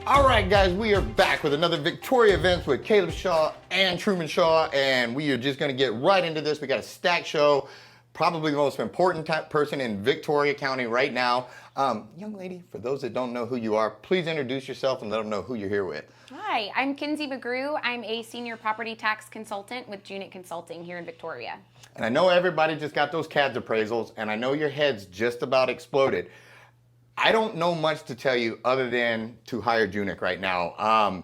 All right, guys, we are back with another Victoria Events with Caleb Shaw and Truman Shaw, and we are just going to get right into this. We got a stack show, probably the most important person in Victoria County right now. Young lady, for those that don't know who you are, please introduce yourself and let them know who you're here with. Hi, I'm Kinsey McGrew. I'm a senior property tax consultant with Junek Consulting here in Victoria. And I know everybody just got those CAD appraisals, and I know your head's just about exploded. I don't know much to tell you other than to hire Junek right now.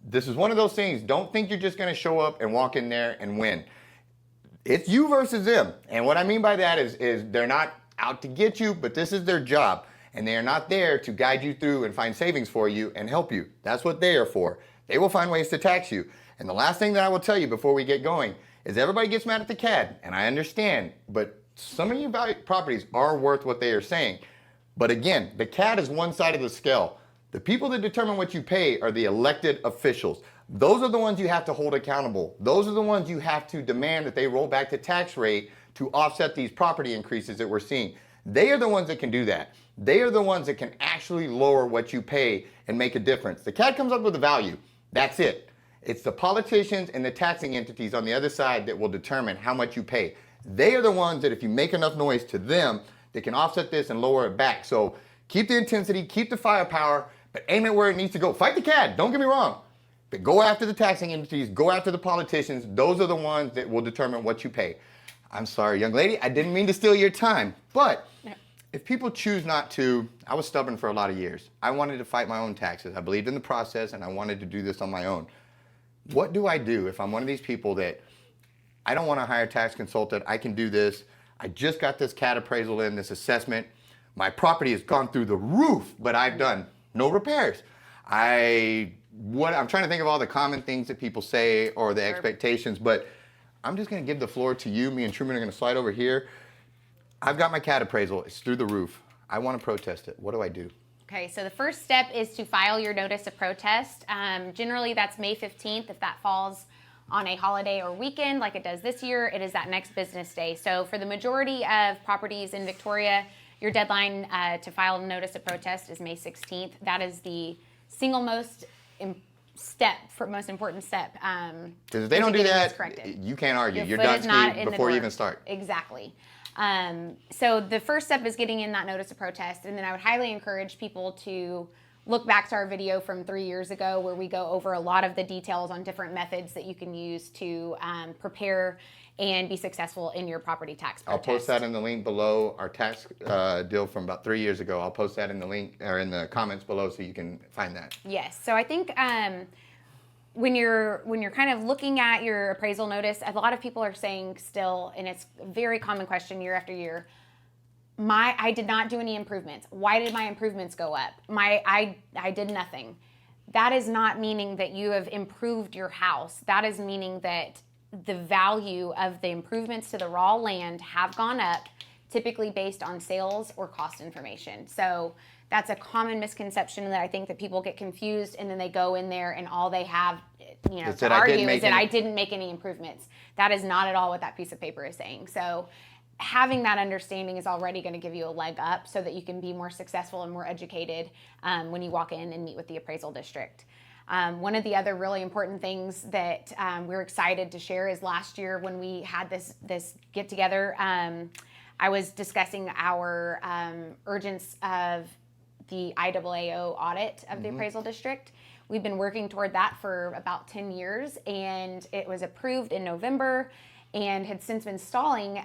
This is one of those things, don't think you're just gonna show up and walk in there and win. It's you versus them. And what I mean by that is they're not out to get you, but this is their job. And they are not there to guide you through and find savings for you and help you. That's what they are for. They will find ways to tax you. And the last thing that I will tell you before we get going is everybody gets mad at the CAD, and I understand, but some of your properties are worth what they are saying. But again, the CAD is one side of the scale. The people that determine what you pay are the elected officials. Those are the ones you have to hold accountable. Those are the ones you have to demand that they roll back the tax rate to offset these property increases that we're seeing. They are the ones that can do that. They are the ones that can actually lower what you pay and make a difference. The CAD comes up with a value. That's it. It's the politicians and the taxing entities on the other side that will determine how much you pay. They are the ones that if you make enough noise to them, they can offset this and lower it back. So keep the intensity, keep the firepower, but aim it where it needs to go. Fight the CAD, don't get me wrong. But go after the taxing entities, go after the politicians. Those are the ones that will determine what you pay. I'm sorry, young lady, I didn't mean to steal your time. But if people choose not to, I was stubborn for a lot of years. I wanted to fight my own taxes. I believed in the process and I wanted to do this on my own. What do I do if I'm one of these people that I don't want to hire a tax consultant, I can do this. I just got this CAD appraisal in, this assessment. My property has gone through the roof, but I've done no repairs. I'm trying to think of all the common things that people say or the expectations, but I'm just gonna give the floor to you. Me and Truman are gonna slide over here. I've got my CAD appraisal, it's through the roof. I wanna protest it, what do I do? Okay, so the first step is to file your notice of protest. Generally that's May 15th. If that falls on a holiday or weekend like it does this year, it is that next business day. So for the majority of properties in Victoria, your deadline to file a notice of protest is May 16th. That is the single most important step. Because if they don't do that, you can't argue. You're done before you even start. Exactly. So the first step is getting in that notice of protest, and then I would highly encourage people to look back to our video from 3 years ago where we go over a lot of the details on different methods that you can use to prepare and be successful in your property tax protest. I'll post that in the link below, our tax deal from about 3 years ago. I'll post that in the link or in the comments below so you can find that. Yes, so I think when you're kind of looking at your appraisal notice, a lot of people are saying still, and it's a very common question year after year, I did not do any improvements. Why did my improvements go up? I did nothing. That is not meaning that you have improved your house. That is meaning that the value of the improvements to the raw land have gone up, typically based on sales or cost information. So that's a common misconception that I think that people get confused, and then they go in there and all they have, to argue is that I didn't make any improvements. That is not at all what that piece of paper is saying. So having that understanding is already going to give you a leg up so that you can be more successful and more educated when you walk in and meet with the appraisal district. One of the other really important things that we're excited to share is last year when we had this get together, I was discussing our urgence of the IAAO audit of the appraisal district. We've been working toward that for about 10 years, and it was approved in November and had since been stalling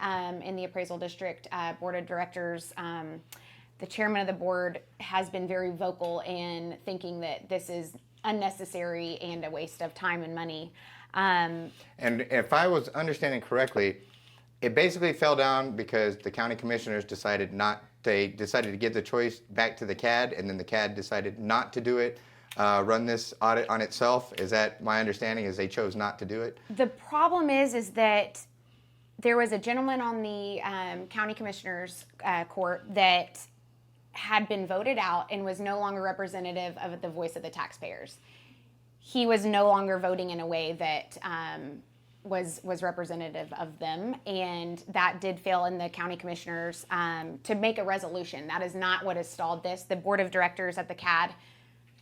in the appraisal district board of directors. The chairman of the board has been very vocal in thinking that this is unnecessary and a waste of time and money. And if I was understanding correctly, it basically fell down because the county commissioners decided to give the choice back to the CAD, and then the CAD decided not to do it, run this audit on itself. Is that my understanding, is they chose not to do it? The problem is that there was a gentleman on the county commissioners court that had been voted out and was no longer representative of the voice of the taxpayers. He was no longer voting in a way that was representative of them, and that did fail in the county commissioners to make a resolution. That is not what has stalled this. The board of directors at the CAD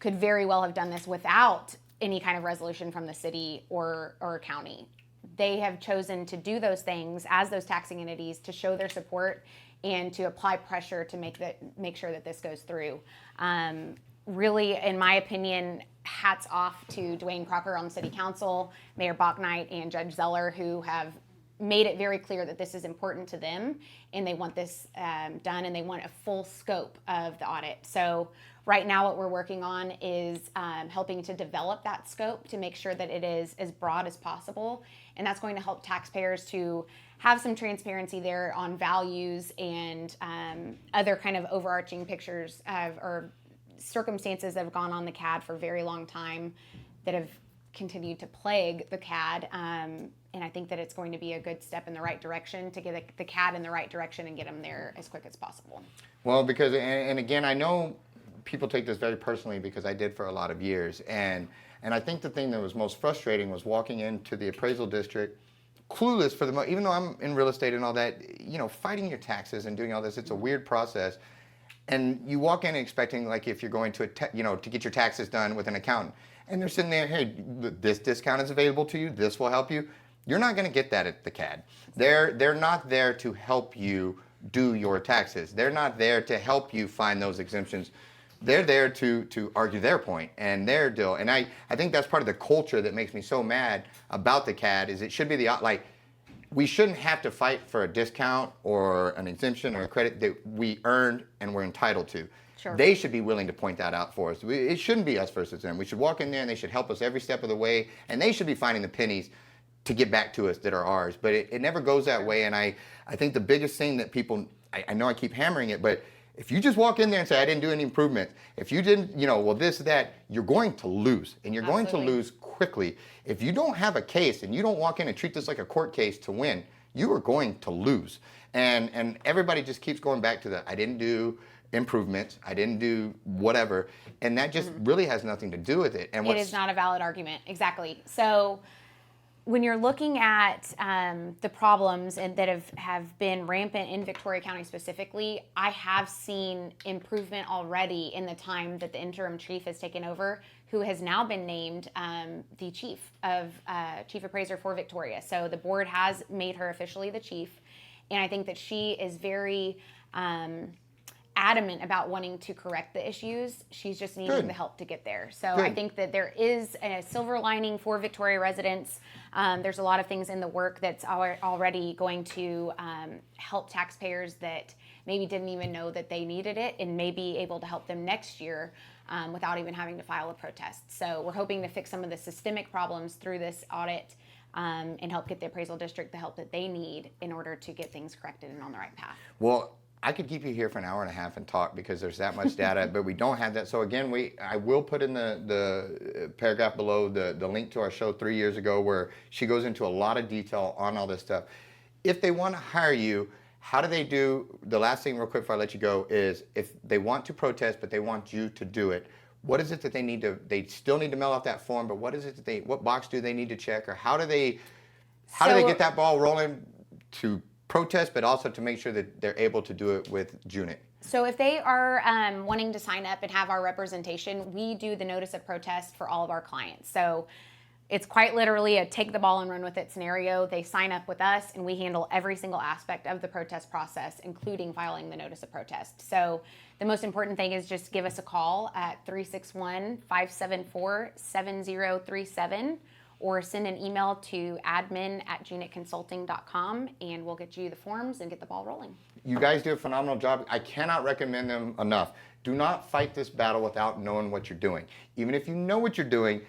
could very well have done this without any kind of resolution from the city or county. They have chosen to do those things as those taxing entities to show their support and to apply pressure to make sure that this goes through. Really, in my opinion, hats off to Dwayne Crocker on the city council, Mayor Bachnight, and Judge Zeller, who have made it very clear that this is important to them and they want this done, and they want a full scope of the audit. So right now what we're working on is helping to develop that scope to make sure that it is as broad as possible, and that's going to help taxpayers to have some transparency there on values and other kind of overarching pictures or circumstances that have gone on the CAD for a very long time that have continued to plague the CAD. And I think that it's going to be a good step in the right direction to get the CAD in the right direction and get them there as quick as possible. Well, because, and again, I know people take this very personally because I did for a lot of years. And I think the thing that was most frustrating was walking into the appraisal district, clueless for the even though I'm in real estate and all that, fighting your taxes and doing all this, it's a weird process. And you walk in expecting, like, if you're going to, to get your taxes done with an accountant, and they're sitting there, hey, this discount is available to you, this will help you. You're not going to get that at the CAD. They're not there to help you do your taxes. They're not there to help you find those exemptions. They're there to argue their point and their deal. And I think that's part of the culture that makes me so mad about the CAD is it should be we shouldn't have to fight for a discount or an exemption or a credit that we earned and we're entitled to. Sure. They should be willing to point that out for us. It shouldn't be us versus them. We should walk in there and they should help us every step of the way, and they should be finding the pennies to get back to us that are ours. But it never goes that way, and I think the biggest thing that people, I know I keep hammering it, but if you just walk in there and say, I didn't do any improvements, if you didn't, this, that, you're going to lose, and you're going to lose quickly. If you don't have a case and you don't walk in and treat this like a court case to win, you are going to lose. And everybody just keeps going back to I didn't do improvements, I didn't do whatever, and that just really has nothing to do with it. And it is not a valid argument, exactly. So when you're looking at the problems that have been rampant in Victoria County specifically, I have seen improvement already in the time that the interim chief has taken over, who has now been named the chief appraiser for Victoria. So the board has made her officially the chief, and I think that she is very adamant about wanting to correct the issues. She's just needing the help to get there. So I think that there is a silver lining for Victoria residents. There's a lot of things in the work that's already going to help taxpayers that maybe didn't even know that they needed it, and may be able to help them next year without even having to file a protest. So we're hoping to fix some of the systemic problems through this audit and help get the appraisal district the help that they need in order to get things corrected and on the right path. Well, I could keep you here for an hour and a half and talk because there's that much data, but we don't have that. So again, I will put in the paragraph below the link to our show 3 years ago where she goes into a lot of detail on all this stuff. If they want to hire you, how do they do? The last thing real quick before I let you go is if they want to protest, but they want you to do it, what is it that they still need to mail out that form, but what is it that what box do they need to check, or how do they get that ball rolling to protest, but also to make sure that they're able to do it with Junek? So if they are wanting to sign up and have our representation, we do the notice of protest for all of our clients. So it's quite literally a take the ball and run with it scenario. They sign up with us and we handle every single aspect of the protest process, including filing the notice of protest. So the most important thing is just give us a call at 361-574-7037. or send an email to admin@junekconsulting.com, and we'll get you the forms and get the ball rolling. You guys do a phenomenal job. I cannot recommend them enough. Do not fight this battle without knowing what you're doing. Even if you know what you're doing,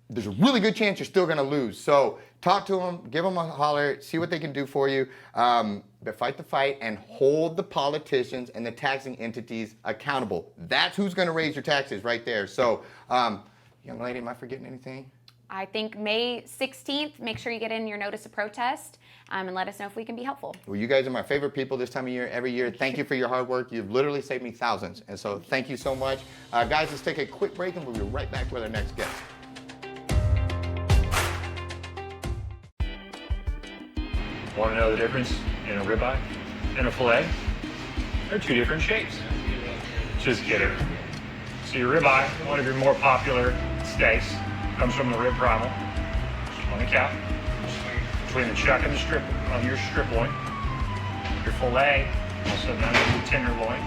there's a really good chance you're still going to lose. So talk to them, give them a holler, see what they can do for you. But fight the fight and hold the politicians and the taxing entities accountable. That's who's going to raise your taxes right there. So, young lady, am I forgetting anything? I think May 16th, make sure you get in your notice of protest and let us know if we can be helpful. Well, you guys are my favorite people this time of year, every year. Thank you for your hard work. You've literally saved me thousands. And so thank you so much. Guys, let's take a quick break and we'll be right back with our next guest. Want to know the difference in a ribeye and a fillet? They're two different shapes. Just kidding. So your ribeye, one of your more popular steaks, comes from the rib primal on the calf, between the chuck and the strip of your strip loin. Your fillet, also known as the tenderloin,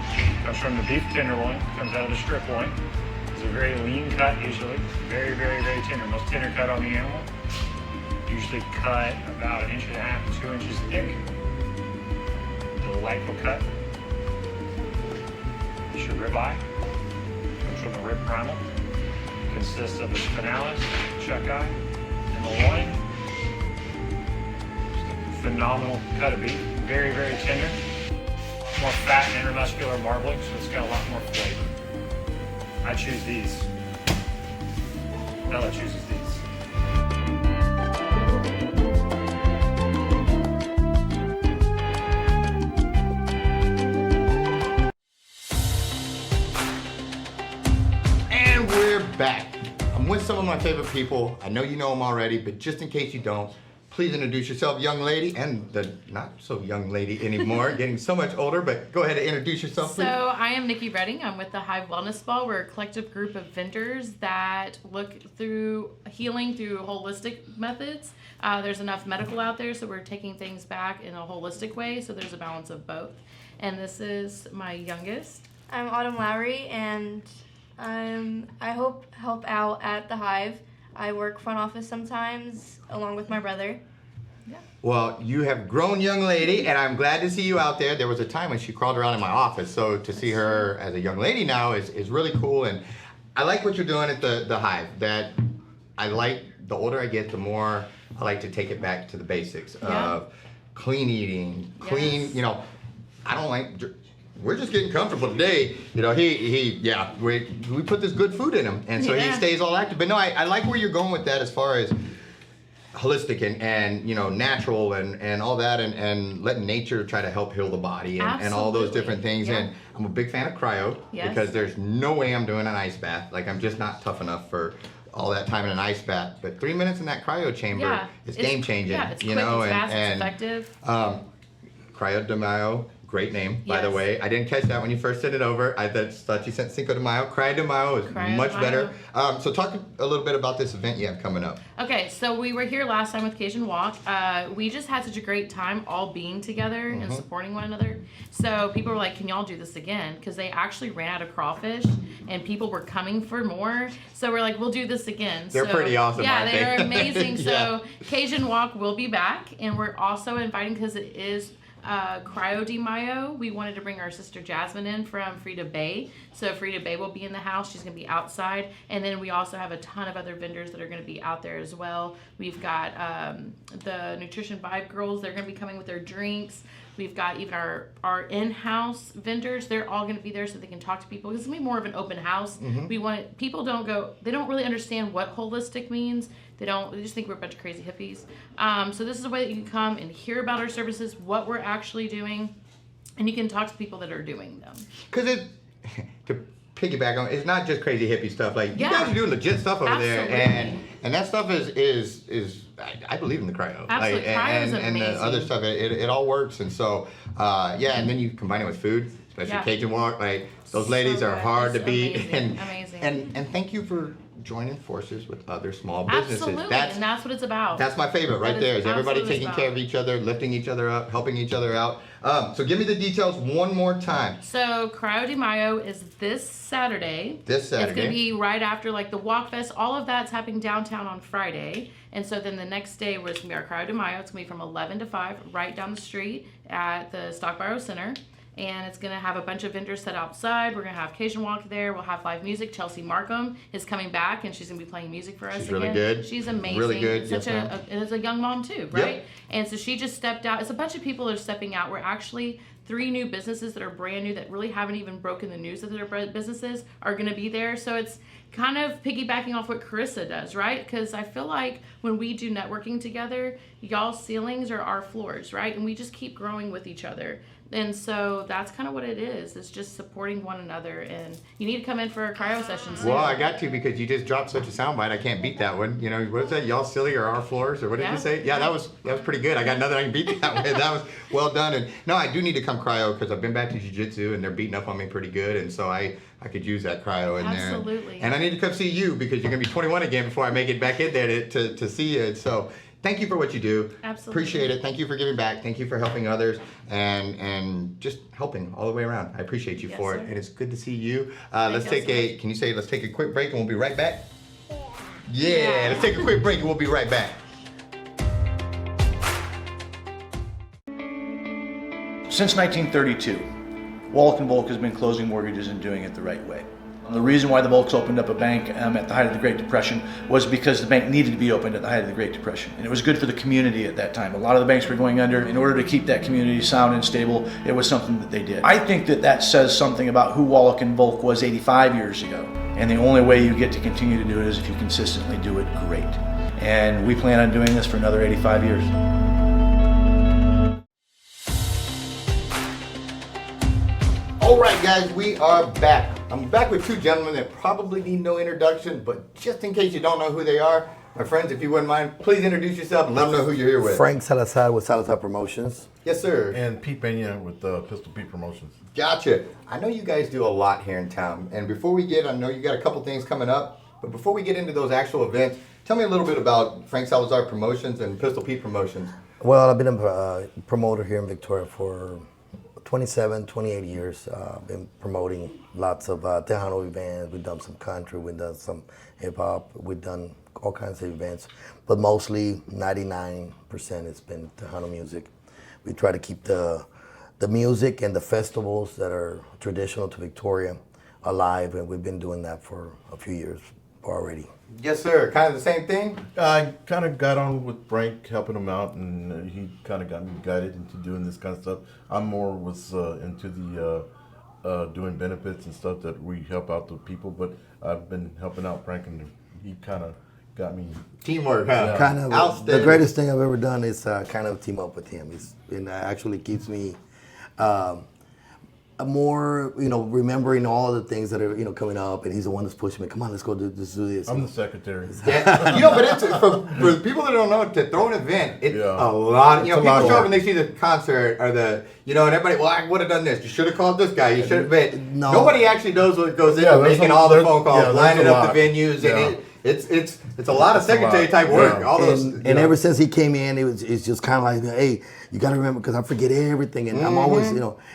comes from the beef tenderloin, comes out of the strip loin. It's a very lean cut usually, very, very, very tender. Most tender cut on the animal. Usually cut about 1.5 to 2 inches thick. Delightful cut. It's your ribeye. Comes from the rib primal. Consists of the spinalis, chuck eye, and the loin. Just a phenomenal cut of beef. Very, very tender. More fat and intermuscular marbling, so it's got a lot more flavor. I choose these. Bella chooses these. And we're back. I'm with some of my favorite people. I know you know them already, but just in case you don't, please introduce yourself, young lady, and the not so young lady anymore, getting so much older, but go ahead and introduce yourself, please. So I am Nikki Redding. I'm with the Hive Wellness Spa. We're a collective group of vendors that look through healing through holistic methods. There's enough medical out there, so we're taking things back in a holistic way, so there's a balance of both. And this is my youngest. I'm Autumn Lowry, and I help out at the Hive. I work front office sometimes, along with my brother. Well, you have grown, young lady, and I'm glad to see you out there. There was a time when she crawled around in my office, so to see her as a young lady now is really cool. And I like what you're doing at the Hive. That I like, the older I get, the more I like to take it back to the basics of clean eating, clean, Yes. I don't like, we're just getting comfortable today. We put this good food in him, and so he stays all active. But no, I like where you're going with that as far as holistic and natural and all that, and letting nature try to help heal the body and all those different things. Yeah. And I'm a big fan of cryo because there's no way I'm doing an ice bath. Like, I'm just not tough enough for all that time in an ice bath. But 3 minutes in that cryo chamber, it's game changing. Yeah, it's quick, it's fast, and it's effective. Cryo de Mayo, great name, by the Yes. way. I didn't catch that when you first sent it over. I thought you sent Cinco de Mayo. Cryo de Mayo is Cryo de much Mayo. better. So talk a little bit about this event you have coming up. Okay, so we were here last time with Cajun Walk. We just had such a great time all being together and supporting one another. So people were like, can y'all do this again? Because they actually ran out of crawfish and people were coming for more. So we're like, we'll do this again. They're pretty awesome, Yeah, aren't they're they? amazing. Yeah. So Cajun Walk will be back, and we're also inviting, because it is Cryo de Mayo. We wanted to bring our sister Jasmine in from Frida Bay. So Frida Bay will be in the house. She's going to be outside. And then we also have a ton of other vendors that are going to be out there as well. We've got the Nutrition Vibe girls. They're going to be coming with their drinks. We've got even our in-house vendors. They're all going to be there so they can talk to people. It's going to be more of an open house. We want people they don't really understand what holistic means. They just think we're a bunch of crazy hippies. So this is a way that you can come and hear about our services, what we're actually doing, and you can talk to people that are doing them. Because to piggyback on, it's not just crazy hippie stuff. Like, you Yeah. guys are doing legit stuff over Absolutely. there, and that stuff is I believe in the cryo. Absolutely. Cryo is and the amazing. other stuff, it all works. And so and then you combine it with food, especially Yeah. Cajun Walk. Like, those So ladies are good. hard to It's beat. amazing. And thank you for joining forces with other small businesses. Absolutely, and that's what it's about. That's my favorite right That there. is Is everybody absolutely taking about. care of each other, lifting each other up, helping each other out. So give me the details one more time. So Cryo de Mayo is this Saturday. This Saturday. It's going to be right after the Walk Fest. All of that's happening downtown on Friday. And so then the next day was going to be our Cryo de Mayo. It's going to be from 11 to 5 right down the street at the Stock Borrow Center. And it's going to have a bunch of vendors set outside. We're going to have Cajun Walk there. We'll have live music. Chelsea Markham is coming back, and she's going to be playing music for us She's again. really good. She's amazing. Really good. Such Yes, and it's a young mom too, Yep. right? And so she just stepped out. It's a bunch of people that are stepping out. We're actually 3 new businesses that are brand new that really haven't even broken the news that their businesses are going to be there. So it's kind of piggybacking off what Carissa does, right? Because I feel like when we do networking together, y'all's ceilings are our floors, right? And we just keep growing with each other. And so that's kind of what it is. It's just supporting one another. And you need to come in for a cryo session soon. Well, I got to because you just dropped such a soundbite. I can't beat that one. You know, what is that? Y'all silly or our floors or what did you say? Yeah, that was pretty good. I got nothing I can beat that way. That was well done. And no, I do need to come cryo because I've been back to jiu-jitsu and they're beating up on me pretty good. And so I could use that cryo in there. Absolutely. And I need to come see you because you're gonna be 21 again before I make it back in there to see you. And so thank you for what you do. Absolutely. Appreciate it. Thank you for giving back. Thank you for helping others and just helping all the way around. I appreciate you for it. sir. And it's good to see you. you Let's so take let's take a quick break and we'll be right back. Yeah, let's take a quick break and we'll be right back. Since 1932, Wallach & Volk has been closing mortgages and doing it the right way. The reason why the Volks opened up a bank at the height of the Great Depression was because the bank needed to be opened at the height of the Great Depression. And it was good for the community at that time. A lot of the banks were going under. In order to keep that community sound and stable, it was something that they did. I think that says something about who Wallach & Volk was 85 years ago. And the only way you get to continue to do it is if you consistently do it great. And we plan on doing this for another 85 years. All right, guys, we are back. I'm back with two gentlemen that probably need no introduction, but just in case you don't know who they are, my friends, if you wouldn't mind, please introduce yourself and let them know who you're here with. Frank Salazar with Salazar Promotions. Yes, sir. And Pete Pena with Pistol Pete Promotions. Gotcha. I know you guys do a lot here in town, and before we get, I know you got a couple things coming up, but before we get into those actual events, tell me a little bit about Frank Salazar Promotions and Pistol Pete Promotions. Well, I've been a promoter here in Victoria for 27, 28 years. Been promoting lots of Tejano events. We've done some country, we've done some hip hop, we've done all kinds of events, but mostly 99% it's been Tejano music. We try to keep the music and the festivals that are traditional to Victoria alive, and we've been doing that for a few years already. Yes, sir. Kind of the same thing? I kind of got on with Frank, helping him out, and he kind of got me guided into doing this kind of stuff. I'm more was into the doing benefits and stuff that we help out the people, but I've been helping out Frank, and he kind of got me. Teamwork, huh? Yeah. Kind of Outstanding. the greatest thing I've ever done is kind of team up with him. It actually keeps me more, remembering all the things that are, coming up, and he's the one that's pushing me. Come on, let's go do this. I'm the secretary. Yeah, but it's for people that don't know, to throw an event, it's a lot. It's a People lot of show up work. and they see the concert or and everybody. Well, I would have done this. You should have called this guy. You should have. But No. nobody actually knows what goes into there's making a- all the there's- phone calls, there's lining a up lot. the venues, Yeah. and it's a lot of It's a lot. secretary type work. Yeah. All those. And ever since he came in, it's just kind of like, hey, you got to remember, because I forget everything, and I'm always,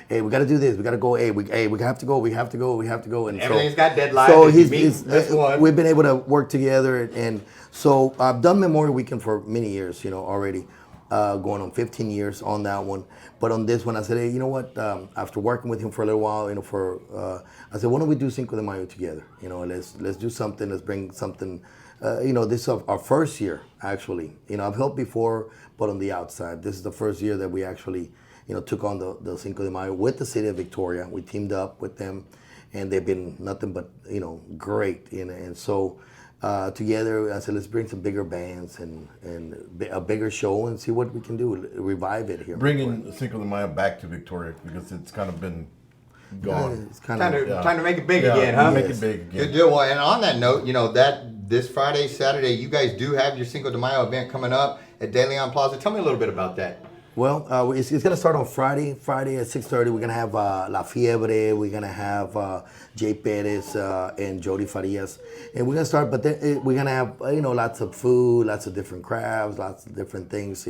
hey, we got to do this, we got to go, we have to go, and Everything's got deadlines. So If you meet, that's one. we've been able to work together, and so I've done Memorial Weekend for many years, already, going on 15 years on that one. But on this one, I said, hey, you know what? After working with him for a little while, I said, why don't we do Cinco de Mayo together? Let's do something. Let's bring something. This is our first year, actually. I've helped before, but on the outside. This is the first year that we actually, took on the Cinco de Mayo with the city of Victoria. We teamed up with them, and they've been nothing but, great. And so together, I said, let's bring some bigger bands and a bigger show and see what we can do, revive it here. Bringing Cinco de Mayo back to Victoria because it's kind of been gone. It's kind Trying of, to make it big again, huh? Make it big again. Good deal. Well, and on that note, that this Friday, Saturday, you guys do have your Cinco de Mayo event coming up at De Leon Plaza. Tell me a little bit about that. Well, it's going to start on Friday. Friday at 6:30, we're going to have La Fiebre. We're going to have Jay Perez and Jody Farias. And we're going to start, but then we're going to have, lots of food, lots of different crafts, lots of different things.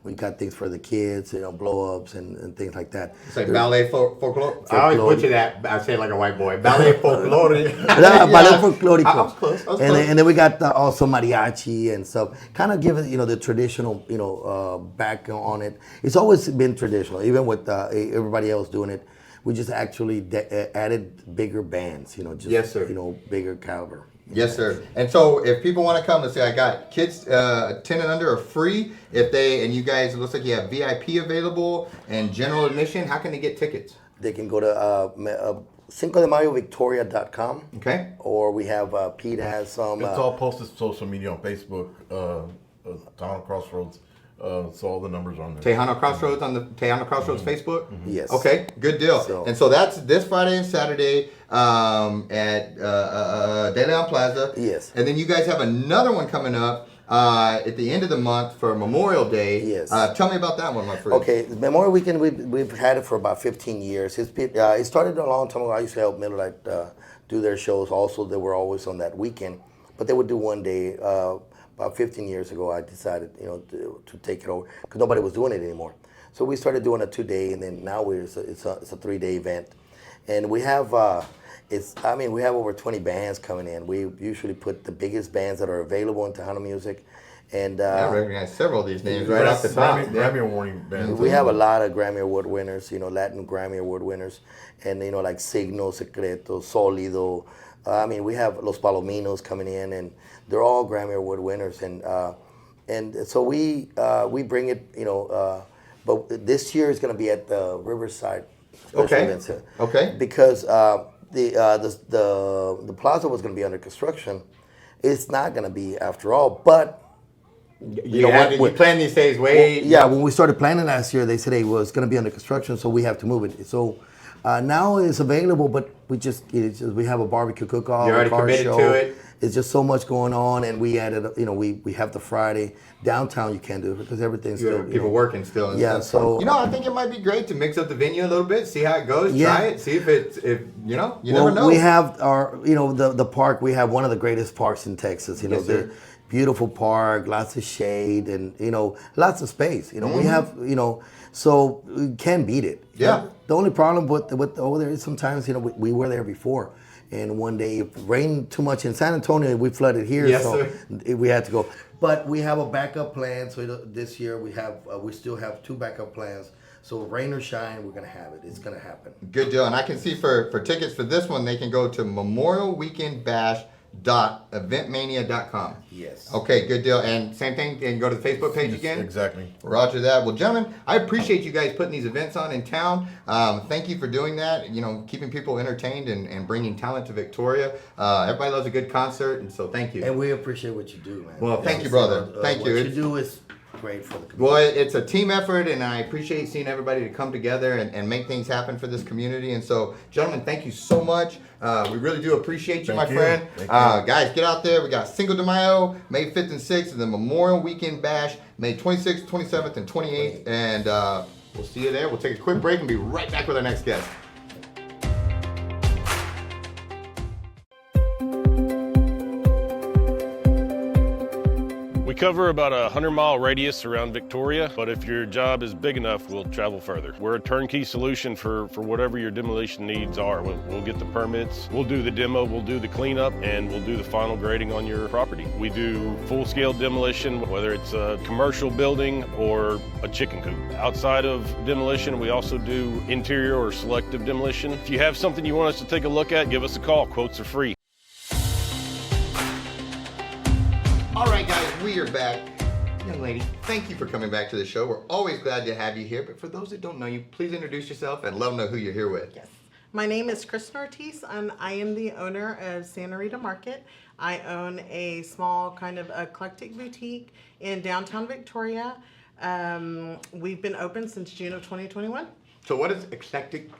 We got things for the kids, blow-ups and things like that. It's like ballet folklore. I always butcher that. I say it like a white boy. Ballet folklore. Ballet folklorico. I was close. And then we got also mariachi and stuff. Kind of giving the traditional back on it. It's always been traditional, even with everybody else doing it. We just actually added bigger bands. Yes, sir. Bigger caliber. Yes, sir. And so if people want to come, let's say I got kids 10 and under are free. And you guys, it looks like you have VIP available and general admission. How can they get tickets? They can go to CincoDeMayoVictoria.com. Okay. Or we have, Pete has some. It's all posted social media on Facebook, Town Crossroads So all the numbers are on there. Tejano Crossroads on the Tejano Crossroads Facebook? Yes. Okay, good deal. So- And so that's this Friday and Saturday at De Leon Plaza. Yes. And then you guys have another one coming up at the end of the month for Memorial Day. Yes. Tell me about that one, my friend. Okay, Memorial Weekend, we've had it for about 15 years. It started a long time ago. I used to help Miller Lite do their shows. Also, they were always on that weekend, but they would do one day. About 15 years ago, I decided, to take it over because nobody was doing it anymore. So we started doing a 2-day, and then now it's a 3-day event, and we have we have over 20 bands coming in. We usually put the biggest bands that are available in Tejano music, and I recognize several of these names right off the top. Grammy Award bands. we have a lot of Grammy Award winners, Latin Grammy Award winners, and like Signo, Secreto, Sólido. We have Los Palominos coming in, and they're all Grammy Award winners, and so we bring it, but this year is going to be at the Riverside Special Okay. Event Center. Okay. Because the plaza was going to be under construction. It's not going to be after all, but You plan these days way. when we started planning last year, they said, hey, well, it's going to be under construction, so we have to move it. So now it's available, but we have a barbecue cook-off, You're already a car committed show. to it. It's just so much going on, and we added, we have the Friday. Downtown you can't do it because everything's still, People working still. And Yeah, stuff. so- I think it might be great to mix up the venue a little bit, see how it goes, Yeah. try it, see if you never know. We have our, the park. We have one of the greatest parks in Texas. Yes, the sir. beautiful park, lots of shade, and lots of space. We Mm-hmm. have, so we can't beat it. Yeah. The only problem with over there is sometimes, we were there before, and one day it rained too much in San Antonio, we flooded here, Yes, so sir. we had to go. But we have a backup plan. So this year we still have 2 backup plans. So rain or shine, we're gonna have it. It's gonna happen. Good deal. And I can see for tickets for this one, they can go to memorialweekendbash.eventmania.com. Yes. Okay, good deal. And same thing, and go to the Facebook page again? Exactly. Roger that. Well, gentlemen, I appreciate you guys putting these events on in town. Thank you for doing that, keeping people entertained and bringing talent to Victoria. Everybody loves a good concert, and so thank you. And we appreciate what you do, man. Well, thank you, brother. Thank you. What you It's- do is great for the community. Well, it's a team effort, and I appreciate seeing everybody to come together and make things happen for this community. And so, gentlemen, thank you so much. We really do appreciate you, Thank my you. friend. Thank you. Guys, get out there. We got Cinco de Mayo, May 5th and 6th, and then Memorial Weekend Bash, May 26th, 27th, and 28th. And we'll see you there. We'll take a quick break and be right back with our next guest. We cover about a 100-mile radius around Victoria, but if your job is big enough, we'll travel further. We're a turnkey solution for whatever your demolition needs are. We'll get the permits, we'll do the demo, we'll do the cleanup, and we'll do the final grading on your property. We do full-scale demolition, whether it's a commercial building or a chicken coop. Outside of demolition, we also do interior or selective demolition. If you have something you want us to take a look at, give us a call. Quotes are free. All right, guys, we are back. Young lady, thank you for coming back to the show. We're always glad to have you here. But for those that don't know you, please introduce yourself and let them know who you're here with. Yes. My name is Kristen Ortiz, and I am the owner of Santa Rita Market. I own a small kind of eclectic boutique in downtown Victoria. We've been open since June of 2021. So what is eclectic?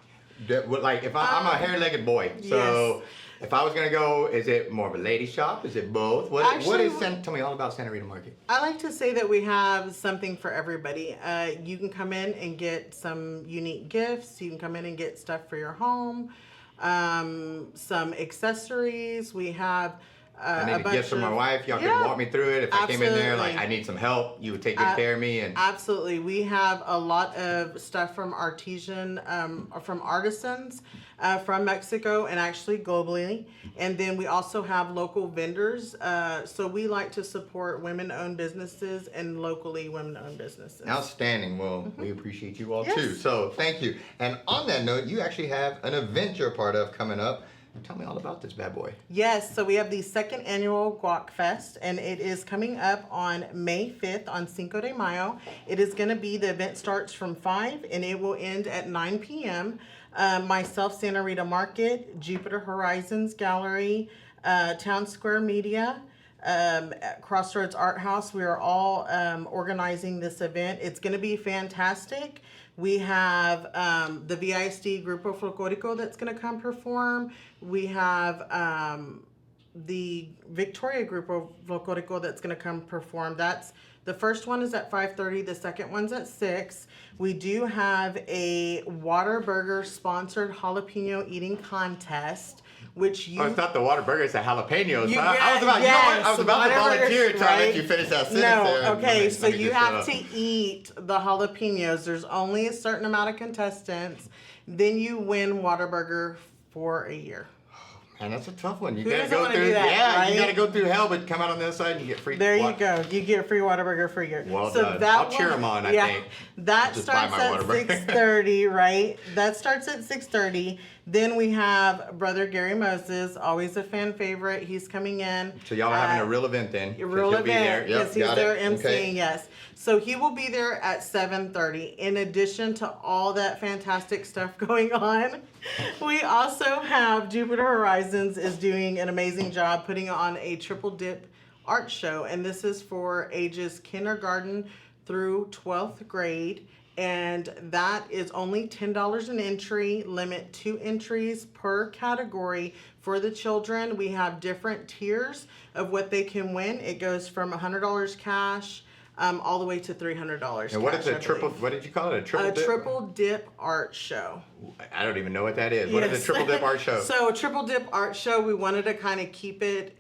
Like if I'm a hair-legged boy, so if I was gonna go, is it more of a lady shop? Is it both? What Actually, is? Tell me all about Santa Rita Market. I like to say that we have something for everybody. You can come in and get some unique gifts. You can come in and get stuff for your home, some accessories. We have I need a a bunch gift for my of- wife. Y'all Yeah, can walk me through it. If I came in there like absolutely. I need some help, you would take good care of me. And Absolutely. We have a lot of stuff from from artisans from Mexico and actually globally. And then we also have local vendors. So we like to support women-owned businesses and locally women-owned businesses. outstanding. Well, we appreciate you all Yes. too. So thank you. And on that note, you actually have an event you're a part of coming up. Tell me all about this bad boy. Yes, so we have the second annual Guac Fest, and it is coming up on May 5th on Cinco de Mayo. It is going to be, the event starts from 5 and it will end at 9 p.m. Myself, Santa Rita Market, Jupiter Horizons Gallery, Town Square Media, at Crossroads Art House. We are all organizing this event. It's going to be fantastic. We have the VISD Grupo Folclórico that's going to come perform. We have the Victoria Grupo Folclórico that's going to come perform. That's the first one is at 5:30. The second one's at 6. We do have a Whataburger sponsored jalapeno eating contest, which you. Oh, it's not the Whataburger, it's the jalapenos. You Huh? get- I was about, yes, you know what? I was about to Whataburger, volunteer to try to let right? you finish that sentence No, there. okay, so Let me you just, have to eat the jalapenos. There's only a certain amount of contestants. Then you win Whataburger for a year. Man, that's a tough one. You Who gotta doesn't go wanna through. do that, Yeah, right? you gotta go through hell, but come out on the other side and you get free. There you go. You get a free Whataburger for a year. Well done. I'll cheer 'em on, I think. That Just buy starts my at Whataburger. 6:30, right? That starts at 6:30. Then we have Brother Gary Moses, always a fan favorite. He's coming in. So y'all are having a real event then. 'cause Real he'll be there. event, Yep, because he's got there it. emceeing, Okay. yes. So he will be there at 7:30. In addition to all that fantastic stuff going on, we also have Jupiter Horizons is doing an amazing job putting on a triple dip art show, and this is for ages kindergarten through 12th grade. And that is only $10 an entry, limit 2 entries per category for the children. We have different tiers of what they can win. It goes from $100 cash all the way to $300 And what is cash, a I triple? believe. What did you call it? A triple A dip? triple dip art show. I don't even know what that is. What is Yes. a triple dip art show? So triple dip art show, we wanted to kind of keep it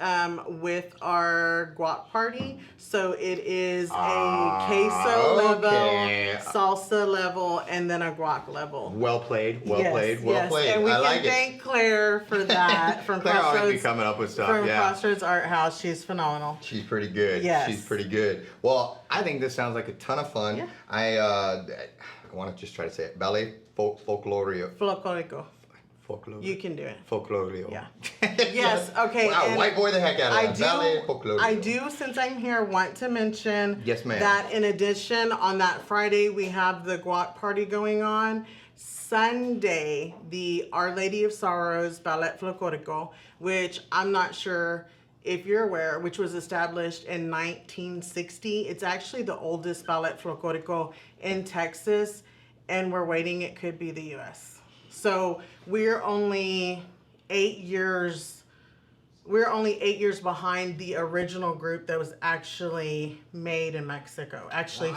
with our guac party. So it is a queso level, okay. salsa level, and then a guac level. Well played. Well Yes, played. Well yes. played. And we I can like it. thank Claire for that from Claire always be Crossroads. coming up with stuff. From Yeah. Crossroads Art House, she's phenomenal. She's pretty good. Yes. She's pretty good. Well, I think this sounds like a ton of fun. Yeah. I want to just try to say it. Ballet folklorio. Folclórico. Folklore. You can do it. Folklorio. Yeah. Yes, okay. Wow, and white boy the heck out of that. Ballet folklorio. I do, since I'm here, want to mention Yes, ma'am. that in addition, on that Friday, we have the guac party going on. Sunday, the Our Lady of Sorrows Ballet Folclórico, which I'm not sure if you're aware, which was established in 1960. It's actually the oldest ballet folclórico in Texas, and we're waiting, it could be the U.S. So we're only 8 years behind the original group that was actually made in Mexico,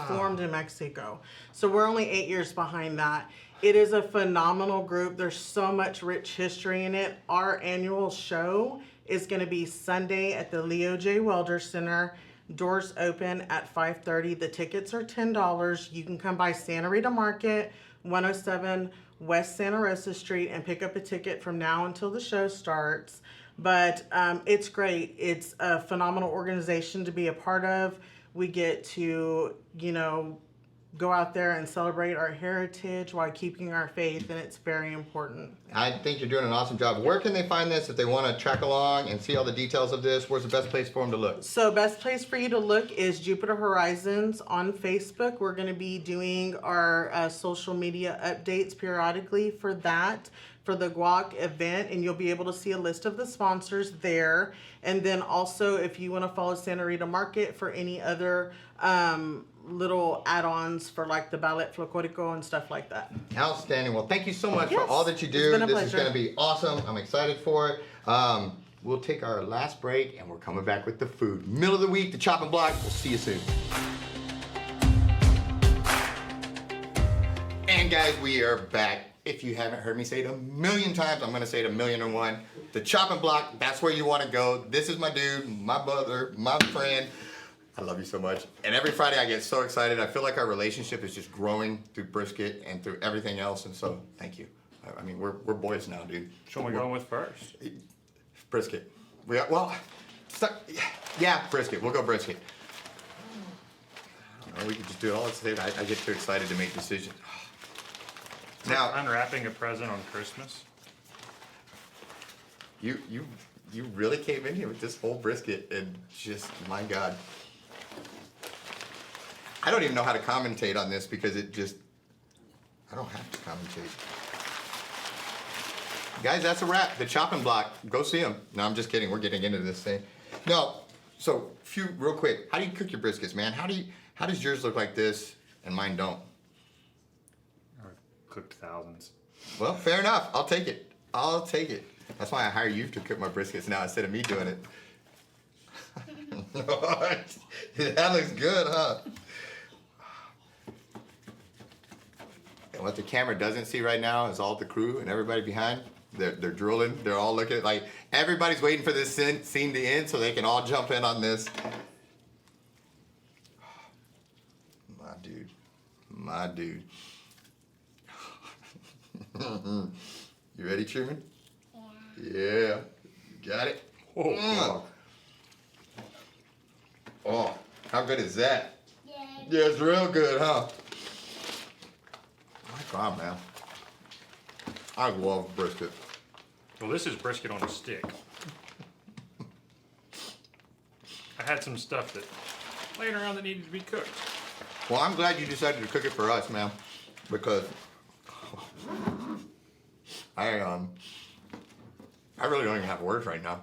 formed in Mexico. So we're only 8 years behind that. It is a phenomenal group. There's so much rich history in it. Our annual show is going to be Sunday at the Leo J. Welder Center. Doors open at 5:30. The tickets are $10. You can come by Santa Rita Market, 107 West Santa Rosa Street, and pick up a ticket from now until the show starts. But it's great. It's a phenomenal organization to be a part of. We get to, go out there and celebrate our heritage while keeping our faith, and it's very important. I think you're doing an awesome job. Where can they find this if they want to track along and see all the details of this? Where's the best place for them to look? So best place for you to look is Jupiter Horizons on Facebook. We're going to be doing our social media updates periodically for that, for the guac event, and you'll be able to see a list of the sponsors there. And then also, if you want to follow Santa Rita Market for any other little add-ons for like the ballet folclórico and stuff like that. Outstanding. Well, thank you so much for Yes, all that you it's do. been a This is pleasure. going to be awesome. I'm excited for it. We'll take our last break and we're coming back with the food. Middle of the week, the chopping block. We'll see you soon. And guys, we are back. If you haven't heard me say it a million times, I'm going to say it 1,000,001. The chopping block, that's where you want to go. This is my dude, my brother, my friend. I love you so much. And every Friday I get so excited. I feel like our relationship is just growing through brisket and through everything else. And so, thank you. I mean, we're boys now, dude. Which one we going with first? Brisket. Brisket. We'll go brisket. I don't know, we could just do it all at the same time. I get too excited to make decisions. Now, Unwrapping a present on Christmas. you really came in here with this whole brisket and just, my God. I don't even know how to commentate on this because I don't have to commentate. Guys, that's a wrap. The chopping block. Go see them. No, I'm just kidding. We're getting into this thing. No, So, real quick, how do you cook your briskets, man? How does yours look like this and mine don't? I've cooked thousands. Well, fair enough. I'll take it. I'll take it. That's why I hire you to cook my briskets now instead of me doing it. That looks good, huh? And what the camera doesn't see right now is all the crew and everybody behind. They're drooling. They're all looking like everybody's waiting for this scene to end so they can all jump in on this. My dude. My dude. You ready, Truman? Yeah. Got it? Oh, oh, how good is that? Yeah, it's real good, huh? My God, man. I love brisket. Well, this is brisket on a stick. I had some stuff that laying around that needed to be cooked. Well, I'm glad you decided to cook it for us, man, because I really don't even have words right now.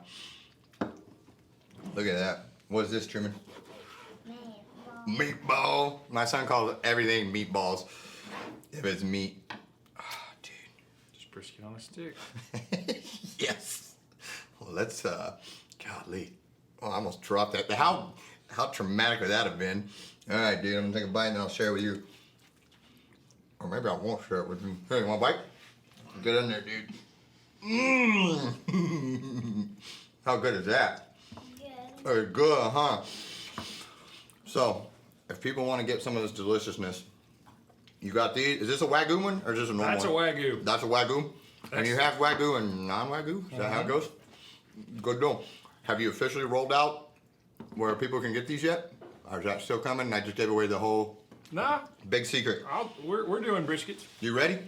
Look at that. What is this, Truman? Meatball. My son calls everything meatballs if it's meat. Oh, dude. Just brisket on a stick. Yes. Well, let's, golly. Oh, I almost dropped that. How traumatic would that have been? All right, dude, I'm gonna take a bite and I'll share it with you. Or maybe I won't share it with you. Hey, you want a bite? Get in there, dude. Mmm. How good is that? Good. Good, huh? So, if people want to get some of this deliciousness, you got these. Is this a Wagyu one or is this a normal That's a one? Wagyu. That's a Wagyu? And you have Wagyu and non-Wagyu? Is that how it goes? Good deal. Have you officially rolled out where people can get these yet? Or is that still coming? And I just gave away the whole Nah, big secret. we're doing briskets. You ready?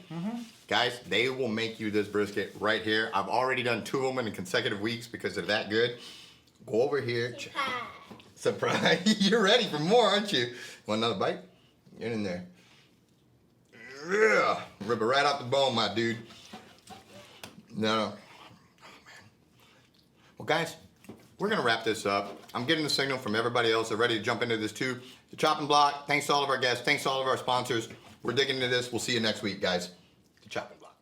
Guys, they will make you this brisket right here. I've already done 2 of them in consecutive weeks because they're that good. Go over here. Surprise. You're ready for more, aren't you? Want another bite? Get in there. Yeah. Rip it right off the bone, my dude. No. Oh, man. Well, guys, we're going to wrap this up. I'm getting the signal from everybody else. They're ready to jump into this too. The chopping block. Thanks to all of our guests. Thanks to all of our sponsors. We're digging into this. We'll see you next week, guys. The chopping block.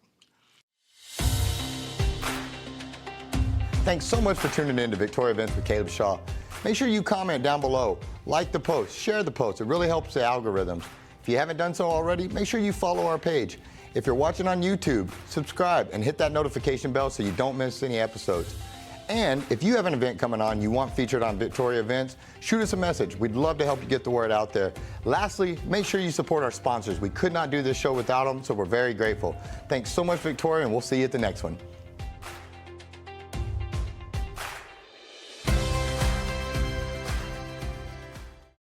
Thanks so much for tuning in to Victoria Events with Caleb Shaw. Make sure you comment down below, like the post, share the post. It really helps the algorithms. If you haven't done so already, make sure you follow our page. If you're watching on YouTube, subscribe and hit that notification bell so you don't miss any episodes. And if you have an event coming on you want featured on Victoria Events, shoot us a message. We'd love to help you get the word out there. Lastly, make sure you support our sponsors. We could not do this show without them, so we're very grateful. Thanks so much, Victoria, and we'll see you at the next one.